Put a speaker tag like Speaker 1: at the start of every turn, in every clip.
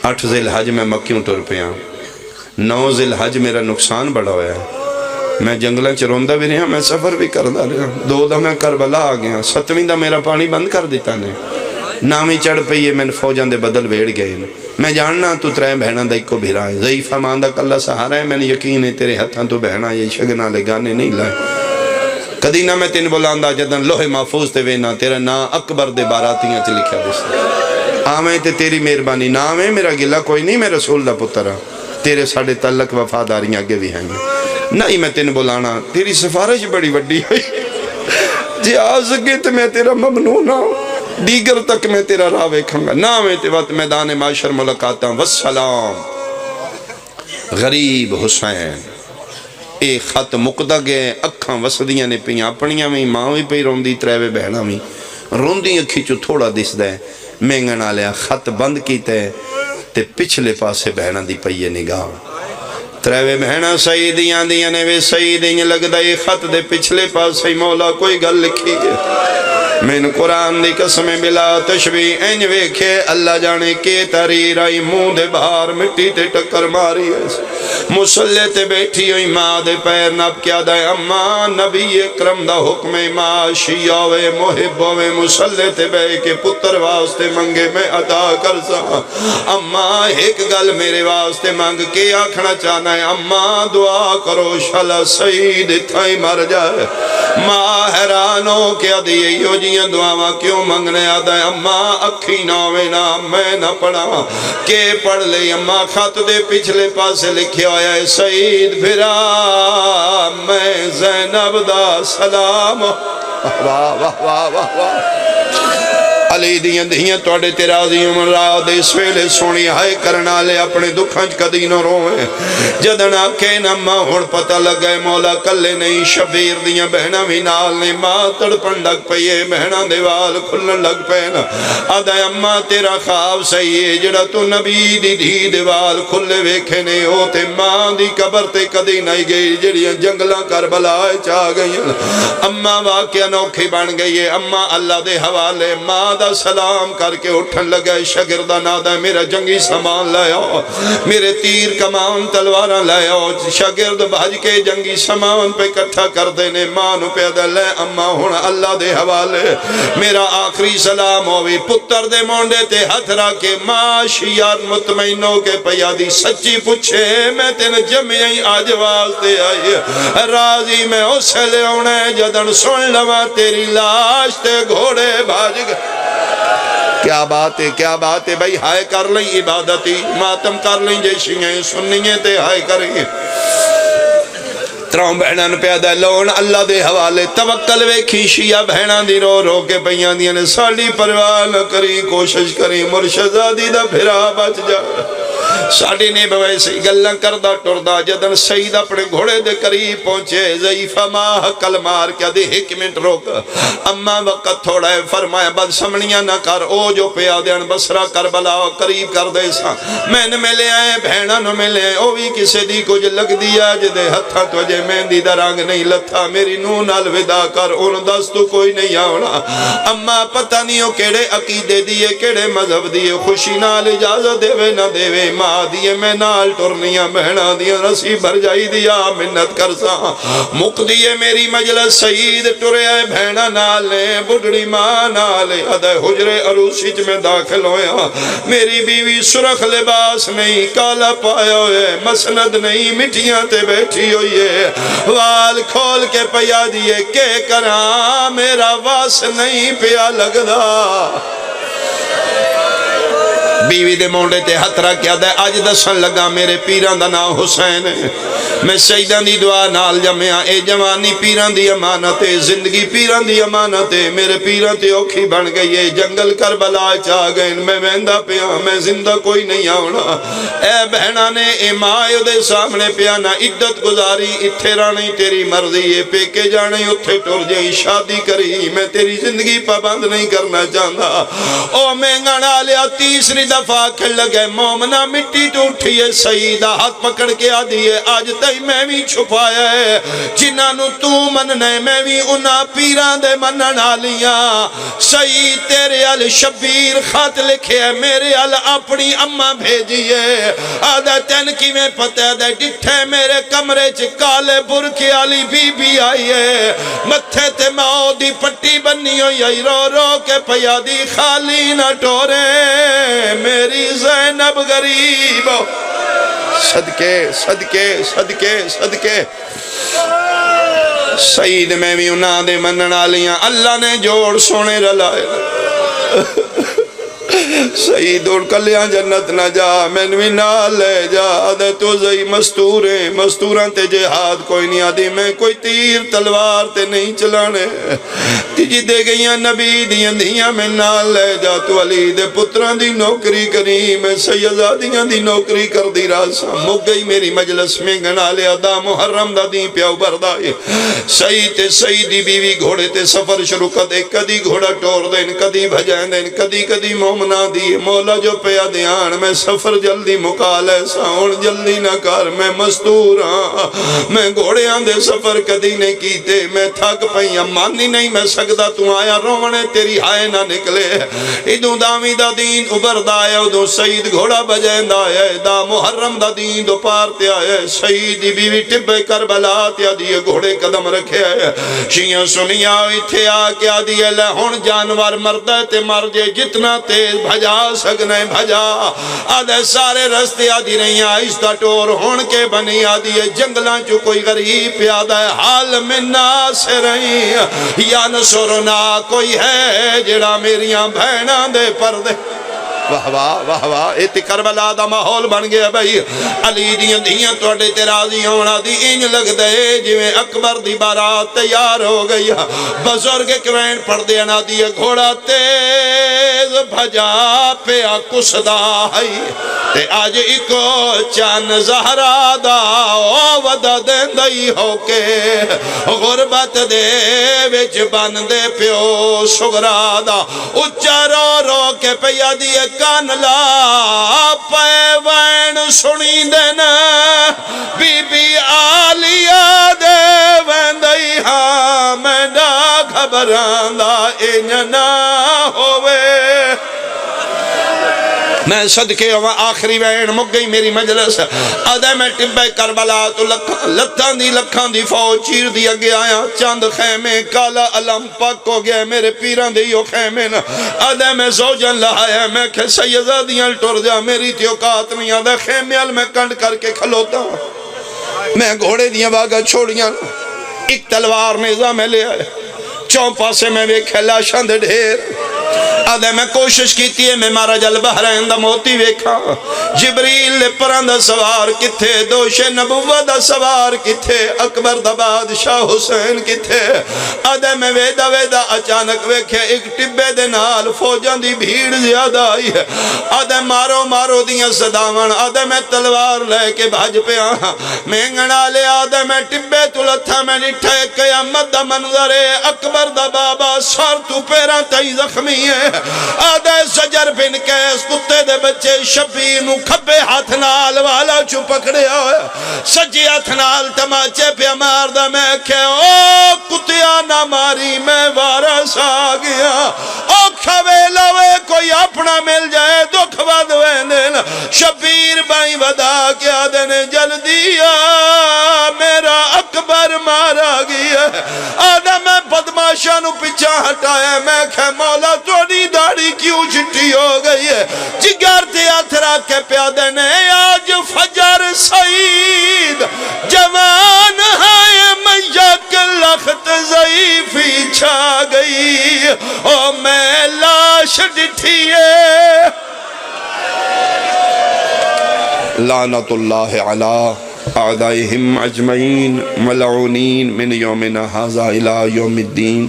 Speaker 1: 8 ذی الحج میں مکیوں ٹر پیا 9 ذی الحج میرا نقصان بڑا ہویا ہے میں جنگلیں چ روندا بھی رہا میں سفر بھی کردا رہا 2 دا میں کربلا آ گیا 7ویں دا میرا پانی بند کر دیتا نے 9ویں چڑھ پئی ہے میں فوجاں دے بدل ویڑ گئے میں جاننا تو 3 بہناں دا اکو بھرا ہے ضعیفہ ماں دا کلا سہارا ہے میں نے یقین ہے تیرے ہتھاں تو بہنا یہ شگنا لے گانے نہیں لائے کدی نہ میں تین بولاندا جدن لوہے محفوظ تے وینا تیرا نا اکبر دے باراتیاں چ لکھیا دس آویں تے تیری مہربانی نہ آویں میرا گلہ کوئی نہیں میں رسول دا پترا تیرے ساڑے تعلق وفاداریاں آگے بھی ہیں نہیں میں تین بولانا تیری سفارش بڑی وڈی ہوئی جی آ سکے تو میں تیرا ممنون ہوں دیگر تک میں تیرا راہ ویکھوں گا نہ میں تے وقت میدان معاشر ملاقاتاں والسلام غریب حسین اے خط مقدہ گئے اکھاں وسدیاں نے پہیاں اپنیاں میں ماں بھی پہی روندی 3 بہناں میں روندی اکھی چو تھوڑا دس دے مینگن آلیا خط بند کیتے تے پچھلے پاسے بہناں دی پئیے نگاہ 3 بہناں سیدیاں دیاں نے وے سیدیاں لگ دائی خط دے پچھلے پاسے مولا کوئی گل لکھی ہے میں نے قرآن دی قسم بلا تشبیح انج ویکھے اللہ جانے کے تحریر آئی منہ دے باہر مٹی تے ٹکر ماری ہے مسلح تے بیٹھی ہوئی ماں دے پیر نب کیا دائے اماں نبی اکرم دا حکم ماں شیعہ وے محب وے مسلح تے بے کے پتر واسطے منگے میں عطا کر سا اماں ایک گل میرے واسطے منگ کے آکھنا چاہنا ہے اماں دعا کرو شالا سعید تھائی مر جائے ماں حیرانوں کیا دیئے یو جیاں دعاواں کیوں منگنے آدھا ہے اماں اکھی ناوے نا میں نہ پڑھا کہ پڑھ لے اماں خط دے پچھلے پاسے لکھیا ہویا ہے سعید بھرا میں زینب دا سلام واہ واہ واہ واہ واہ علی دیاں دیاں توڑے تیرازی عمر را دے سویلے سونی ہائے کرنا لے اپنے دکھنچ کدی نہ روئے جدن آکھے نمہ ہوڑ پتہ لگئے مولا کلے نہیں شبیر دیاں بہنہ بھی نال نے ماں تڑپن لگ پئیے بہنہ دیوال کھلن لگ پینا آدھے اماں تیرا خواب صحیح ہے جڑا تو نبی دی دی دیوال کھلے ویکھے نے ہوتے ماں دی قبر تے کدی نہیں گئی جڑیاں جنگلہ کربلا چاہ گئی اماں واقعہ نوکھی بن گئی ہے اماں اللہ دے حوالے ماں سلام کر کے اٹھن لگے شاگردہ نادہ میرا جنگی سامان لے آؤ میرے تیر کمان تلواراں لے آؤ شاگرد بھاج کے جنگی سامان پہ کٹھا کر دینے مانو پیدا لے اماں ہونا اللہ دے حوالے میرا آخری سلام ہوئی پتر دے مونڈے تے ہتھ راکے ماں شیار مطمئنوں کے پیادی سچی پوچھے میں تین جمعی آج واسطے آئی راضی میں اسے لے اونے جدن سن لما تیری لاش تے گھوڑے بھاج گئے کیا بات ہے بھائی ہائے کر لیں عبادتی ماتم کر لیں جیشیاں سننیے تے ہائے کریں 3 بہنان پیادہ لون اللہ دے حوالے توکل ویکھی شیعہ بہنان دی رو رو کے پیان دیاں نے ساڑی پرواہ نہ کری کوشش کری مرشدہ دیدہ پھرا بچ جا ساڑی نے بوائے سے گلہ کردہ ٹردہ جدن سید اپنے گھوڑے دے قریب پہنچے ضعیفہ ماں کل مار کیا دے 1 منٹ روک اماں وقت تھوڑا ہے فرمایا بد سمنیاں نہ کر او جو پیادیاں بسرہ کربلا قریب کر دے سا میں نے ملے آئے بہنہ نہ ملے آئے او بھی کسے دی کچھ لگ دیا جدے ہتھا توجہ مہندی درانگ نہیں لتھا میری نون الوداع کر ان دستو کوئی نہیں آونا اماں پتہ نہیں ہو کیڑے عقیدے دیئے کیڑے مذہب دیئے خوشی نال اجازت دے وے نہ دے وے ماں دیئے میں نال ٹرنیاں بہنا دیئے رسی بھر جائی دیا منت کرسا مک دیئے میری مجلس سعید ٹرے آئے بہنا نالے بڑھڑی ماں نالے ادھے حجرے عروسیج میں داخل ہویا میری بیوی سرخ لباس نہیں کالا پایا ہوئے مسند نہیں مٹیاں تے بیٹھی ہوئی ہے وال کھول کے پیا دیئے کہ کراں میرا واس نہیں پیا لگدا بیوی دے مونڈے تے ہترہ کیا دے آج دسن لگا میرے پیران دا نام حسین ہے میں سیدان دی دعا نال جمعہ اے جوانی پیران دی امانت ہے زندگی پیران دی امانت ہے میرے پیران تے اوکھی بن گئی ہے جنگل کربلا چاہ گئے میں ویندہ پیا میں زندہ کوئی نہیں آونا اے بہنہ نے اے مائے دے سامنے پیا نہ عدت گزاری اتھے رانی تیری مرضی ہے پے کے جانے اتھے ٹر جائیں شادی کری میں تیری زندگی پابند نہیں کرنا چاہتا او میں گھڑا لیا تیسری دفعہ کھڑ لگے مومنہ مٹی تو اٹھئے سیدہ ہاتھ پکڑ کے آدھیے آج تائی میں بھی چھپایا ہے جنہاں تو مننے میں بھی انہاں پیران دے منن آلیاں سید تیرے ال شبیر خط لکھے ہے میرے ال اپنی اماں بھیجیے آدھا تین کی میں پتہ دے ڈٹھے میرے کمرے چکالے برکے آلی بی بی آئی ہے متھے تے ماؤ دی پٹی بنی ہوئی رو رو کے پیادی خالی نہ ٹورے میری زینب غریب صدقے صدقے صدقے صدقے سید میں بھی انہاں دے منن آلیاں اللہ نے جوڑ سونے رلائے سید اور کلیاں جنت نہ جا میں نوی نہ لے جا آدھے تو زی مستوریں مستوراں تے جہاد کوئی نہیں آدھی میں کوئی تیر تلوار تے نہیں چلانے تیجی دے گئیاں نبی دیاں دیاں میں نہ لے جا تو علی دے پتران دی نوکری کری میں سیدادیاں دی نوکری کر دی راسا مک گئی میری مجلس میں گنا لیا دا محرم دا دی پیاو بردائی سید تے سیدی بیوی گھوڑے تے سفر شروع کر دے کدی گھوڑا ٹور دین کدی بھجائیں دین کدی مومنہ دی مولا جو پیا دیان میں سفر جلدی مکالے ساؤن جلدی نہ کر میں مستور ہاں میں گھوڑے آندے سفر کدی نہیں کیتے میں تھک پہیاں مانی نہیں میں سکتا تو آیا رونے تیری ہائے نہ نکلے ادھوں دامی دا دین ابرد آیا ادھوں سید گھوڑا بجائند آیا دا محرم دا دین دو پارتے آیا سیدی بیوی ٹبے کربلا تیا دیئے گھوڑے قدم رکھے آیا شیعہ سنیا اتھے آکیا دیئے لہون جانور مردہ تے مر جے جتنا تیز بھجا سکنے بھجا آدھے سارے رستے آدھی نہیں آئیستہ ٹور ہون کے بنی آدھی جنگلاں جو کوئی غریب پیادہ ہے حال میں ناصر رہی یا نصرنا کوئی ہے جڑا میریاں بھیناں دے پردے واہ واہ واہ واہ ایتی کربلا دا ماحول بن گیا بھئی علی دیاں دیاں توڑے تیرازی ہونا دی انج لگ دے جویں اکبر دی بارات تیار ہو گئی بزرگ کوین پڑھ دینا دی گھوڑا تیز بھجا پیا کسدا ہے تے آج ایکو چان زہرا دا ودا دیندائی ہو کے غربت دے وچ بن دے پیو سگرا دا اچھا رو رو کے پیا دیئے کان لا پیوین سنی دینا بی بی آلیا دے ویندائی ہاں میں نہ گھبراندہ انجنا ہوئے میں صدقے ہوا آخری وین مک گئی میری مجلس آدھے میں ٹبے کربلا تو لتھاں دی فوج چیر دی اگے آیا چاند خیمے کالا علم پاک ہو گیا میرے پیران دیو خیمے آدھے میں زوجن لہایا میں کہ سیدادیاں ٹور جا میری تیوکات نہیں آدھے خیمے ال میں کنڈ کر کے کھلوتا میں گھوڑے دیاں باگا چھوڑیاں ایک تلوار نظام میں لے آئے چونپا سے میں ویکھے لاشاں دے ڈھیر آدھے میں کوشش کیتی ہے میں مارا جل بحرین دا موتی ویکھا جبریل لے پران دا سوار کتھے دوش نبوہ دا سوار کتھے اکبر دا بادشاہ حسین کتھے آدھے میں ویدہ اچانک ویکھے ایک ٹبے دے نال فوجان دی بھیڑ زیادہ آئی ہے آدھے مارو دیاں صداون آدھے میں تلوار لے کے بھاج پہ آہاں میں گنا لے آدھے میں ٹبے تلتھا میں نٹھے قیامت دا منظر اکبر دا بابا سار تو پیران تائی زخمی ہے آدھے سجر بن کیس کتے دے بچے شبیر نو کھبے ہاتھ نال والا چو پکڑے ہوئے سجی ہاتھ نال تماچے پہ مار دا میں کہ او کتیا نہ ماری میں وارس آ گیا او کھوے لوے کوئی اپنا مل جائے دکھ بدوے دن شبیر بائی ودا کیا دن جلدی میرا اکبر مارا گیا آدھے میں بدماشا نو پچھا ہٹایا میں کہ مولا توڑی داڑی کیوں چھٹی ہو گئی ہے جگر تے آتھرا کے پیادے نے آج فجر سعید جوان ہے میک لخت ضعیفی چھا گئی او میں لاش ڈٹھیے لعنت اللہ علی اعدائهم اجمعین ملعونین من یومنا ھذا الی یوم الدین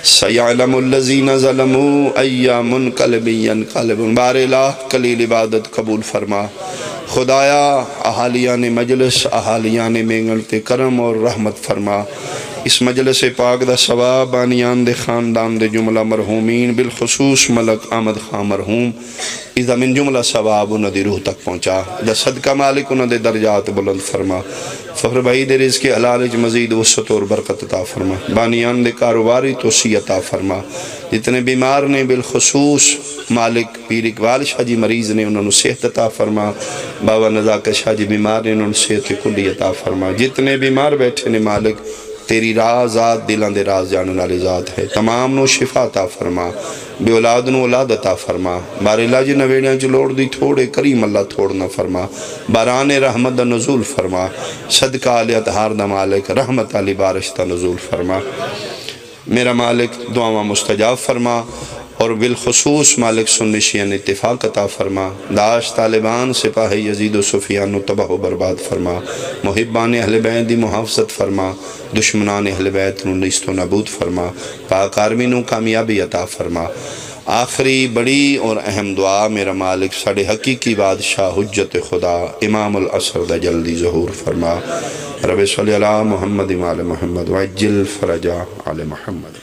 Speaker 1: سیعلم الذین ظلموا ای منقلب ینقلبون بار الہ قلیل عبادت قبول فرما خدایا اہالیان مجلس اہالیان مینگن تے کرم اور رحمت فرما اس مجلس پاک دا ثواب بانیان دے خاندان دے جملہ مرحومین بالخصوص ملک احمد خان مرحوم اذا من جملہ ثواب انہوں دی روح تک پہنچا دا صدقہ مالک انہوں دے درجات بلند فرما فخر بھائی دے رزق حلال وچ مزید وسعت اور برکت عطا فرما بانیان دے کاروباری توسیع عطا فرما جتنے بیمار نے بالخصوص مالک پیر اقبال شاہ جی مریض نے انہوں نے صحت عطا فرما بابا نزاکت شاہ جی بیمار نے انہوں نے صحت کلی عطا فرما جتنے بیمار بیٹھے نے مالک تیری راز ذات دلان دے راز جانن والی ذات ہے تمام نو شفا عطا فرما بے اولاد نو اولاد عطا فرما بار علاج نویڑیاں چلوڑ دی تھوڑے کریم اللہ تھوڑنا فرما باران رحمت دا نزول فرما صدقہ علی اطہار دا مالک رحمت علی بارش دا نزول فرما میرا مالک دعاواں مستجاب فرما اور بالخصوص مالک سنی شیعہ نے اتفاق عطا فرما داعش طالبان سپاہی یزید و سفیان و تباہ و برباد فرما محبان اہل بیت دی محافظت فرما دشمنان اہل بیت نو نیست و نابود فرما پاک آرمی نو کامیابی عطا فرما آخری بڑی اور اہم دعا میرا مالک ساڑھے حقیقی بادشاہ حجت خدا امام العصر دا جلدی ظہور فرما رب صلی اللہ محمد وعلی محمد وعجل فرجا علی محمد